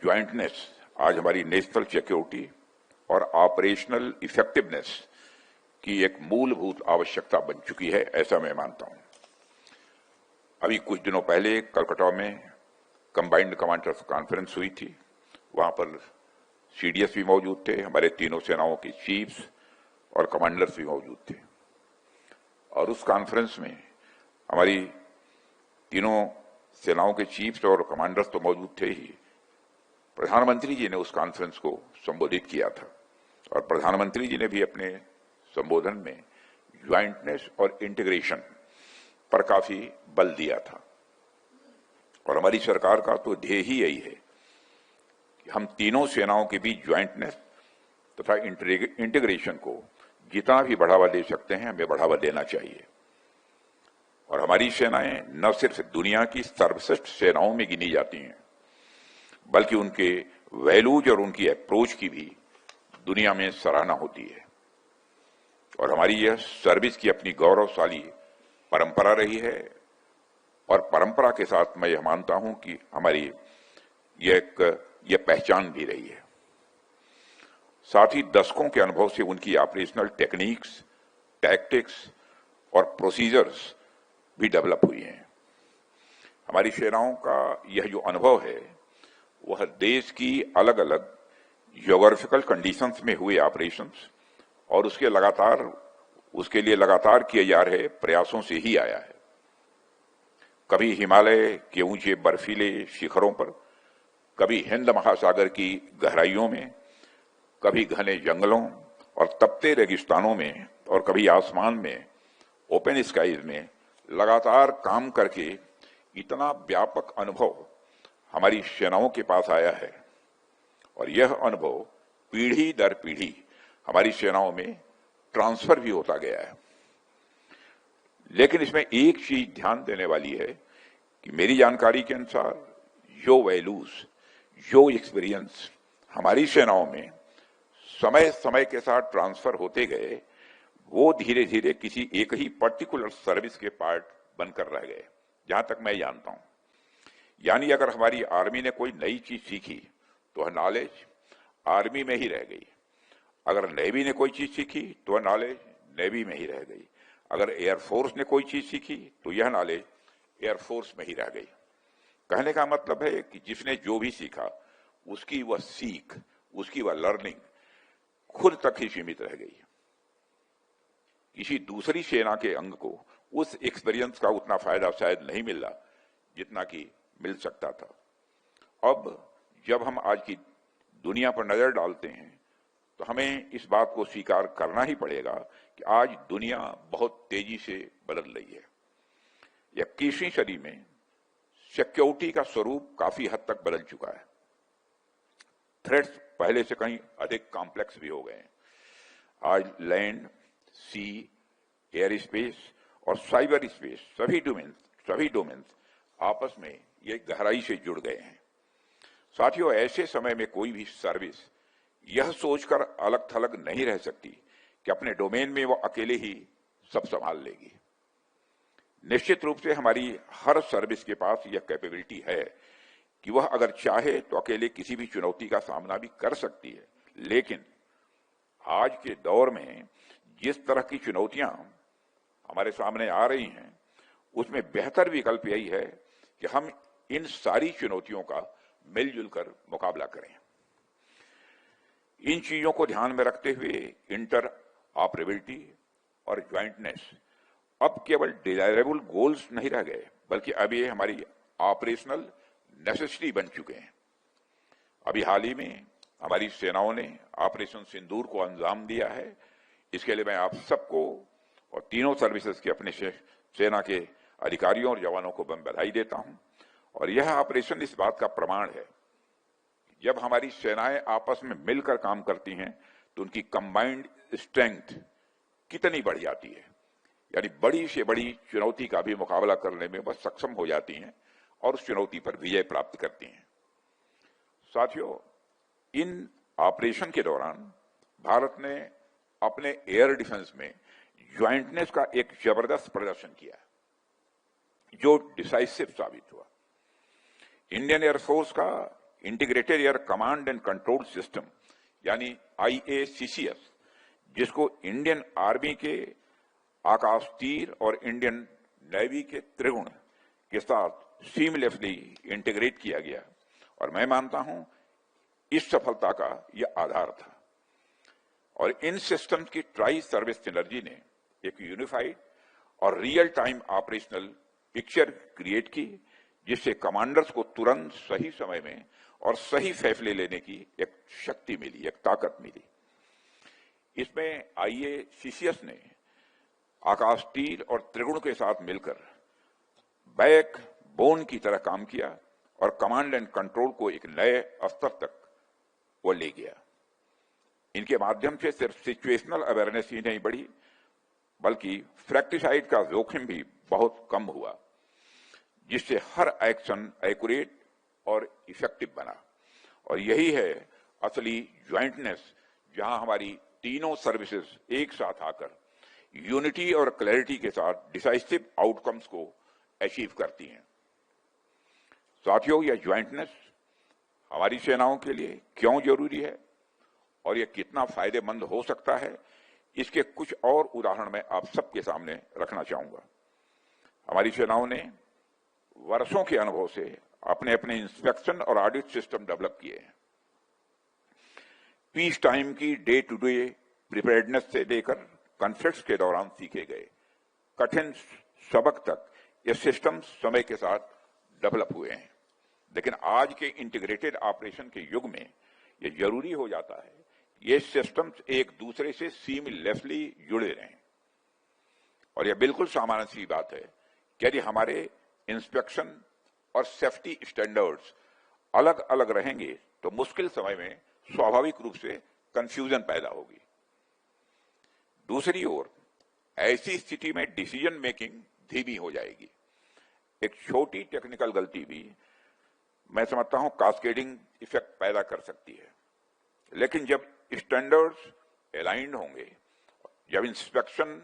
Jointness आज हमारी national security और ऑपरेशनल इफेक्टिवनेस की एक मूलभूत आवश्यकता बन चुकी है, ऐसा मैं मानता हूं। अभी कुछ दिनों पहले कलकत्ता में कंबाइंड कमांडर्स कॉन्फ्रेंस हुई थी। वहां पर सीडीएस भी मौजूद थे, हमारे तीनों सेनाओं के चीफ्स और कमांडर्स भी मौजूद थे। और उस कॉन्फ्रेंस में हमारी तीनों सेनाओं के चीफ्स और कमांडर्स तो मौजूद थे ही, प्रधानमंत्री जी ने उस कॉन्फ्रेंस को संबोधित किया था और प्रधानमंत्री जी ने भी अपने संबोधन में ज्वाइंटनेस और इंटीग्रेशन पर काफी बल दिया था। और हमारी सरकार का तो ध्येय ही यही है कि हम तीनों सेनाओं के बीच ज्वाइंटनेस तथा इंटीग्रेशन को जितना भी बढ़ावा दे सकते हैं हमें बढ़ावा देना चाहिए। और हमारी सेनाएं न सिर्फ दुनिया की सर्वश्रेष्ठ सेनाओं में गिनी जाती हैं, बल्कि उनके वैल्यूज और उनकी अप्रोच की भी दुनिया में सराहना होती है। और हमारी यह सर्विस की अपनी गौरवशाली परंपरा रही है और परंपरा के साथ मैं यह मानता हूं कि हमारी यह पहचान भी रही है। साथ ही दशकों के अनुभव से उनकी ऑपरेशनल टेक्निक्स, टैक्टिक्स और प्रोसीजर्स भी डेवलप हुई हैं। हमारी सेनाओं का यह जो अनुभव है वह देश की अलग अलग ज्योग्राफिकल कंडीशंस में हुए ऑपरेशंस और उसके लिए लगातार किए जा रहे प्रयासों से ही आया है। कभी हिमालय के ऊंचे बर्फीले शिखरों पर, कभी हिंद महासागर की गहराइयों में, कभी घने जंगलों और तपते रेगिस्तानों में, और कभी आसमान में ओपन स्काईज में लगातार काम करके इतना व्यापक अनुभव हमारी सेनाओं के पास आया है। और यह अनुभव पीढ़ी दर पीढ़ी हमारी सेनाओं में ट्रांसफर भी होता गया है। लेकिन इसमें एक चीज ध्यान देने वाली है कि मेरी जानकारी के अनुसार जो वैल्यूज, जो एक्सपीरियंस हमारी सेनाओं में समय समय के साथ ट्रांसफर होते गए, वो धीरे धीरे किसी एक ही पर्टिकुलर सर्विस के पार्ट बनकर रह गए, जहां तक मैं जानता हूं। यानी अगर हमारी आर्मी ने कोई नई चीज सीखी तो वह नॉलेज आर्मी में ही रह गई। अगर नेवी ने कोई चीज सीखी तो वह नॉलेज नेवी में ही रह गई। अगर एयरफोर्स ने कोई चीज सीखी तो यह नॉलेज एयरफोर्स में ही रह गई। कहने का मतलब है कि जिसने जो भी सीखा उसकी वह सीख, उसकी वह लर्निंग खुद तक ही सीमित रह गई। किसी दूसरी सेना के अंग को उस एक्सपीरियंस का उतना फायदा शायद नहीं मिला जितना कि मिल सकता था। अब जब हम आज की दुनिया पर नजर डालते हैं तो हमें इस बात को स्वीकार करना ही पड़ेगा कि आज दुनिया बहुत तेजी से बदल रही है। 21वीं सदी में सिक्योरिटी का स्वरूप काफी हद तक बदल चुका है। थ्रेट्स पहले से कहीं अधिक कॉम्प्लेक्स भी हो गए हैं। आज लैंड, सी, एयर स्पेस और साइबर स्पेस सभी डोमेन्स आपस में ये गहराई से जुड़ गए हैं। साथियों, ऐसे समय में कोई भी सर्विस यह सोचकर अलग थलग नहीं रह सकती कि अपने डोमेन में वो अकेले ही सब संभाल लेगी। निश्चित रूप से हमारी हर सर्विस के पास यह कैपेबिलिटी है कि वह अगर चाहे तो अकेले किसी भी चुनौती का सामना भी कर सकती है। लेकिन आज के दौर में जिस तरह की चुनौतियां हमारे सामने आ रही हैं, उसमें बेहतर विकल्प यही है कि हम इन सारी चुनौतियों का मिलजुल कर मुकाबला करें। इन चीजों को ध्यान में रखते हुए इंटर ऑपरेबिलिटी और ज्वाइंटनेस अब केवल डिजायरेबल गोल्स नहीं रह गए, बल्कि अब ये हमारी ऑपरेशनल नेसेसिटी बन चुके हैं। अभी हाल ही में हमारी सेनाओं ने ऑपरेशन सिंदूर को अंजाम दिया है। इसके लिए मैं आप सबको और तीनों सर्विसेज के अपने सेना के अधिकारियों और जवानों को मैं बधाई देता हूं। और यह ऑपरेशन इस बात का प्रमाण है, जब हमारी सेनाएं आपस में मिलकर काम करती हैं तो उनकी कंबाइंड स्ट्रेंथ कितनी बढ़ जाती है। यानी बड़ी से बड़ी चुनौती का भी मुकाबला करने में वह सक्षम हो जाती हैं और उस चुनौती पर विजय प्राप्त करती हैं। साथियों, इन ऑपरेशन के दौरान भारत ने अपने एयर डिफेंस में ज्वाइंटनेस का एक जबरदस्त प्रदर्शन किया जो डिसाइसिव साबित हुआ। इंडियन एयरफोर्स का integrated air command and control system यानी IACCS, जिसको इंडियन आर्मी के आकाश तीर और इंडियन नेवी के त्रिगुण के साथ सीमलेसली इंटीग्रेट किया गया, और मैं मानता हूं इस सफलता का यह आधार था। और इन सिस्टम्स की ट्राई सर्विस सिनर्जी ने एक यूनिफाइड और real time operational picture create की, जिससे कमांडर्स को तुरंत सही समय में और सही फैसले लेने की एक शक्ति मिली, एक ताकत मिली। इसमें IACCS ने आकाश तीर और त्रिगुण के साथ मिलकर बैक बोन की तरह काम किया और कमांड एंड कंट्रोल को एक नए स्तर तक वो ले गया। इनके माध्यम से सिर्फ सिचुएशनल अवेयरनेस ही नहीं बढ़ी, बल्कि फ्रैक्टिसाइड का जोखिम भी बहुत कम हुआ, जिससे हर एक्शन एक्यूरेट और इफेक्टिव बना। और यही है असली ज्वाइंटनेस, जहां हमारी तीनों सर्विसेज एक साथ आकर यूनिटी और क्लैरिटी के साथ डिसाइसिव आउटकम्स को अचीव करती हैं। साथियों, यह ज्वाइंटनेस हमारी सेनाओं के लिए क्यों जरूरी है और यह कितना फायदेमंद हो सकता है, इसके कुछ और उदाहरण मैं आप सबके सामने रखना चाहूंगा। हमारी सेनाओं ने वर्षों के अनुभव से अपने अपने इंस्पेक्शन और ऑडिट सिस्टम डेवलप किए हैं। पीस टाइम की डे टू डे प्रिपेयर्डनेस से लेकर कॉन्फ्लिक्ट्स के दौरान सीखे गए कठिन सबक तक ये सिस्टम समय के साथ डेवलप हुए हैं। लेकिन आज के इंटीग्रेटेड ऑपरेशन के युग में ये जरूरी हो जाता है ये सिस्टम्स एक दूसरे से सीमलेसली जुड़े रहें। और यह बिल्कुल सामान्य सी बात है कि यदि हमारे इंस्पेक्शन और सेफ्टी स्टैंडर्ड्स अलग अलग रहेंगे तो मुश्किल समय में स्वाभाविक रूप से कंफ्यूजन पैदा होगी। दूसरी ओर ऐसी स्थिति में डिसीजन मेकिंग धीमी हो जाएगी। एक छोटी टेक्निकल गलती भी मैं समझता हूं कास्केडिंग इफेक्ट पैदा कर सकती है। लेकिन जब स्टैंडर्ड्स अलाइंड होंगे, जब इंस्पेक्शन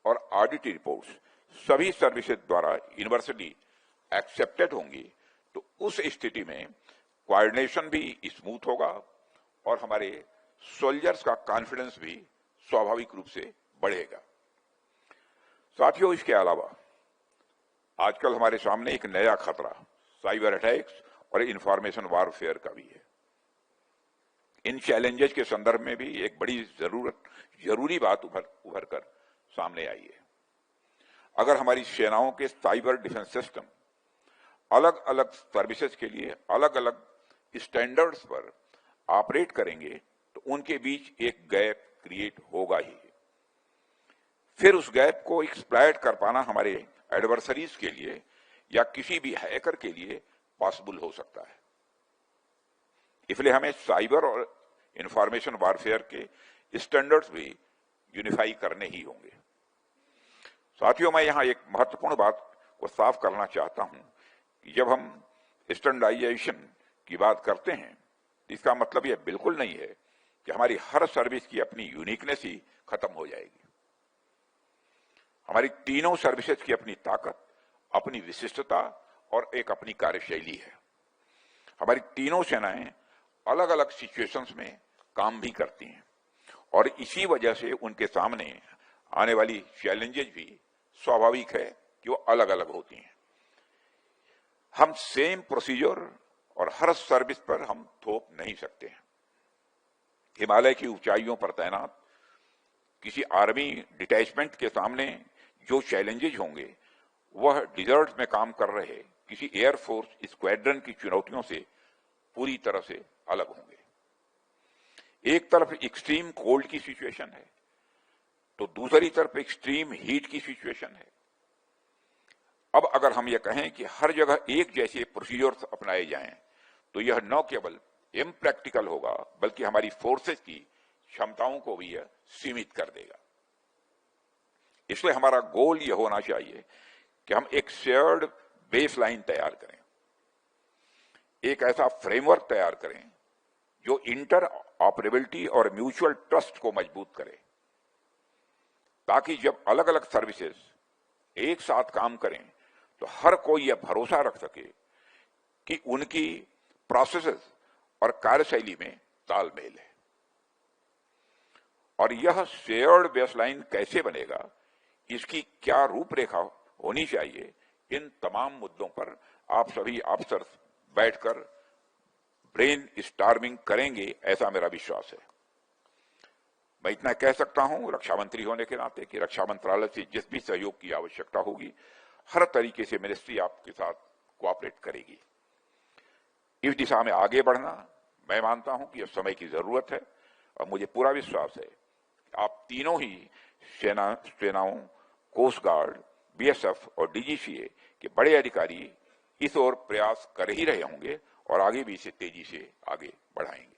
और ऑडिट रिपोर्ट्स सभी सर्विसेज द्वारा यूनिवर्सली एक्सेप्टेड होंगी, तो उस स्थिति में कोऑर्डिनेशन भी स्मूथ होगा और हमारे सोल्जर्स का कॉन्फिडेंस भी स्वाभाविक रूप से बढ़ेगा। साथियों, इसके अलावा आजकल हमारे सामने एक नया खतरा साइबर अटैक्स और इंफॉर्मेशन वारफेयर का भी है। इन चैलेंजेस के संदर्भ में भी एक बड़ी जरूरी बात उभर कर सामने आई है। अगर हमारी सेनाओं के साइबर डिफेंस सिस्टम अलग अलग सर्विसेज के लिए अलग अलग स्टैंडर्ड्स पर ऑपरेट करेंगे तो उनके बीच एक गैप क्रिएट होगा ही। फिर उस गैप को एक्सप्लॉइट कर पाना हमारे एडवर्सरीज के लिए या किसी भी हैकर के लिए पॉसिबल हो सकता है। इसलिए हमें साइबर और इंफॉर्मेशन वारफेयर के स्टैंडर्ड्स भी यूनिफाई करने ही होंगे। साथियों, मैं यहां एक महत्वपूर्ण बात को साफ करना चाहता हूं कि जब हम स्टैंडर्डाइजेशन की बात करते हैं, इसका मतलब यह बिल्कुल नहीं है कि हमारी हर सर्विस की अपनी यूनिकनेस ही खत्म हो जाएगी। हमारी तीनों सर्विसेज की अपनी ताकत, अपनी विशिष्टता और एक अपनी कार्यशैली है। हमारी तीनों सेनाएं अलग अलग सिचुएशंस में काम भी करती हैं और इसी वजह से उनके सामने आने वाली चैलेंजेस भी स्वाभाविक है कि वो अलग अलग होती हैं। हम सेम प्रोसीजर और हर सर्विस पर हम थोप नहीं सकते हैं। हिमालय की ऊंचाइयों पर तैनात किसी आर्मी डिटैचमेंट के सामने जो चैलेंजेस होंगे वह डिजर्ट में काम कर रहे किसी एयरफोर्स स्क्वाड्रन की चुनौतियों से पूरी तरह से अलग होंगे। एक तरफ एक्सट्रीम कोल्ड की सिचुएशन है तो दूसरी तरफ एक्सट्रीम हीट की सिचुएशन है। अब अगर हम ये कहें कि हर जगह एक जैसे प्रोसीजर्स अपनाए जाएं तो यह न केवल इम्प्रैक्टिकल होगा बल्कि हमारी फोर्सेस की क्षमताओं को भी यह सीमित कर देगा। इसलिए हमारा गोल यह होना चाहिए कि हम एक शेयर्ड बेसलाइन तैयार करें, एक ऐसा फ्रेमवर्क तैयार करें जो इंटर ऑपरेबिलिटी और म्यूचुअल ट्रस्ट को मजबूत करे, ताकि जब अलग अलग सर्विसेज एक साथ काम करें तो हर कोई यह भरोसा रख सके कि उनकी प्रोसेसेस और कार्यशैली में तालमेल है। और यह शेयर्ड बेसलाइन कैसे बनेगा, इसकी क्या रूपरेखा होनी चाहिए, इन तमाम मुद्दों पर आप सभी अफसर बैठकर ब्रेन स्टॉर्मिंग करेंगे, ऐसा मेरा विश्वास है। मैं इतना कह सकता हूं रक्षा मंत्री होने के नाते कि रक्षा मंत्रालय से जिस भी सहयोग की आवश्यकता होगी, हर तरीके से मिनिस्ट्री आपके साथ कोऑपरेट करेगी। इस दिशा में आगे बढ़ना मैं मानता हूं कि अब समय की जरूरत है, और मुझे पूरा विश्वास है कि आप तीनों ही सेनाओं, कोस्ट गार्ड, बीएसएफ और डीजीसीए के बड़े अधिकारी इस ओर प्रयास कर ही रहे होंगे और आगे भी इसे तेजी से आगे बढ़ाएंगे।